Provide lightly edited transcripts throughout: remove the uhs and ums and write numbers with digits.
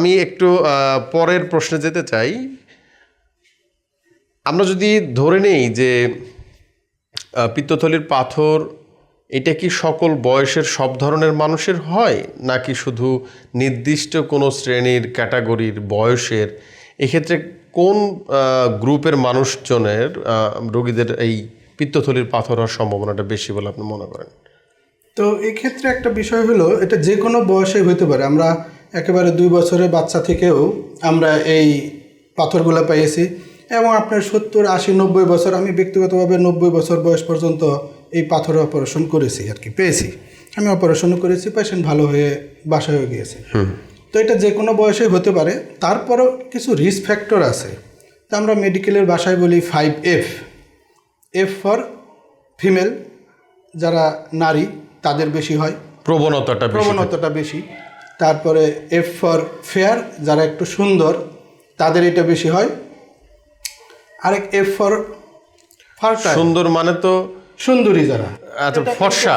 আমি একটু পরের প্রশ্নে যেতে চাই। আমরা যদি ধরে নেই যে পিত্তথলির পাথর এটা কি সকল বয়সের সব ধরনের মানুষের হয়, নাকি শুধু নির্দিষ্ট কোনো শ্রেণীর ক্যাটাগরির বয়সের? এক্ষেত্রে কোন গ্রুপের মানুষজনের রোগীদের এই পিত্তথলির পাথর হওয়ার সম্ভাবনাটা বেশি বলে আপনি মনে করেন? তো এক্ষেত্রে একটা বিষয় হলো, এটা যে কোনো বয়সে হতে পারে। আমরা একেবারে 2 বছরের বাচ্চা থেকেও আমরা এই পাথরগুলো পেয়েছি, এবং আপনার 70, 80, 90 বছর, আমি ব্যক্তিগতভাবে 90 বছর বয়স পর্যন্ত এই পাথরের অপারেশন করেছি আর কি, পেয়েছি। আমি অপারেশনও করেছি, পেশেন্ট ভালো হয়ে বাসায় হয়ে গিয়েছে। তো এটা যে কোনো বয়সে হতে পারে। তারপরও কিছু রিস্ক ফ্যাক্টর আছে। তা আমরা মেডিকেলের ভাষায় বলি 5F। এফ ফর ফিমেল, যারা নারী তাদের বেশি হয়, প্রবণতাটা বেশি। তারপরে এফ ফর ফেয়ার, যারা একটু সুন্দর তাদের এটা বেশি হয়। আরেক এফ ফর ফার্টাইল, সুন্দর মানে তো সুন্দরী যারা, আচ্ছা, ফর্সা।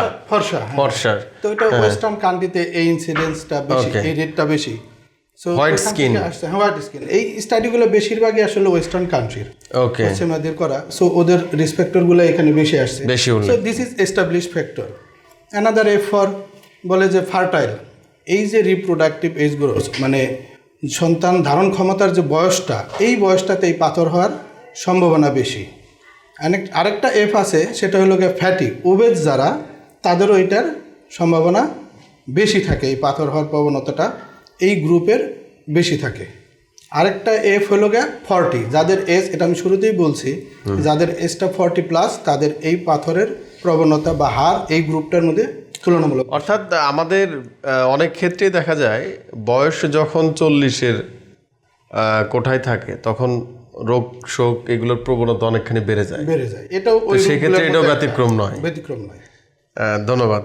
ফর্সা। তো এটা ওয়েস্টার্ন কান্ট্রিতে এই ইনসিডেন্সটা বেশি, এই রেটটা বেশি। হোয়াইট স্কিন, হোয়াইট স্কিন, এই স্টাডিগুলো বেশিরভাগই আসলে ওয়েস্টার্ন কান্ট্রির, পশ্চিমাদের করা। সো ওদের রিসপেক্টরগুলো এখানে বেশি আসছে। So this is establish factor. Another F for বলে যে ফার্টাইল, এই যে রিপ্রোডাক্টিভ এজ গ্রোথ, মানে সন্তান ধারণ ক্ষমতার যে বয়সটা, এই বয়সটাতে এই পাথর হওয়ার সম্ভাবনা বেশি। আরেকটা এফ আছে, সেটা হলো গিয়ে ফ্যাটি, ওবেজ যারা, তাদেরও এটার সম্ভাবনা বেশি থাকে। এই পাথর হওয়ার প্রবণতাটা এই গ্রুপের বেশি থাকে। আরেকটা এফ হলো গিয়ে 40, যাদের এজ, এটা আমি শুরুতেই বলছি, যাদের এজটা 40+, তাদের এই পাথরের প্রবণতা বা হার এই গ্রুপটার মধ্যে তুলনামূলক। অর্থাৎ আমাদের অনেক ক্ষেত্রেই দেখা যায় বয়স যখন 40-এর কোঠায় থাকে, তখন রোগ শোক এগুলোর প্রবণতা অনেকখানি বেড়ে যায়। এটাও সেক্ষেত্রে এটাও ব্যতিক্রম নয়। ব্যতিক্রম নয়। ধন্যবাদ।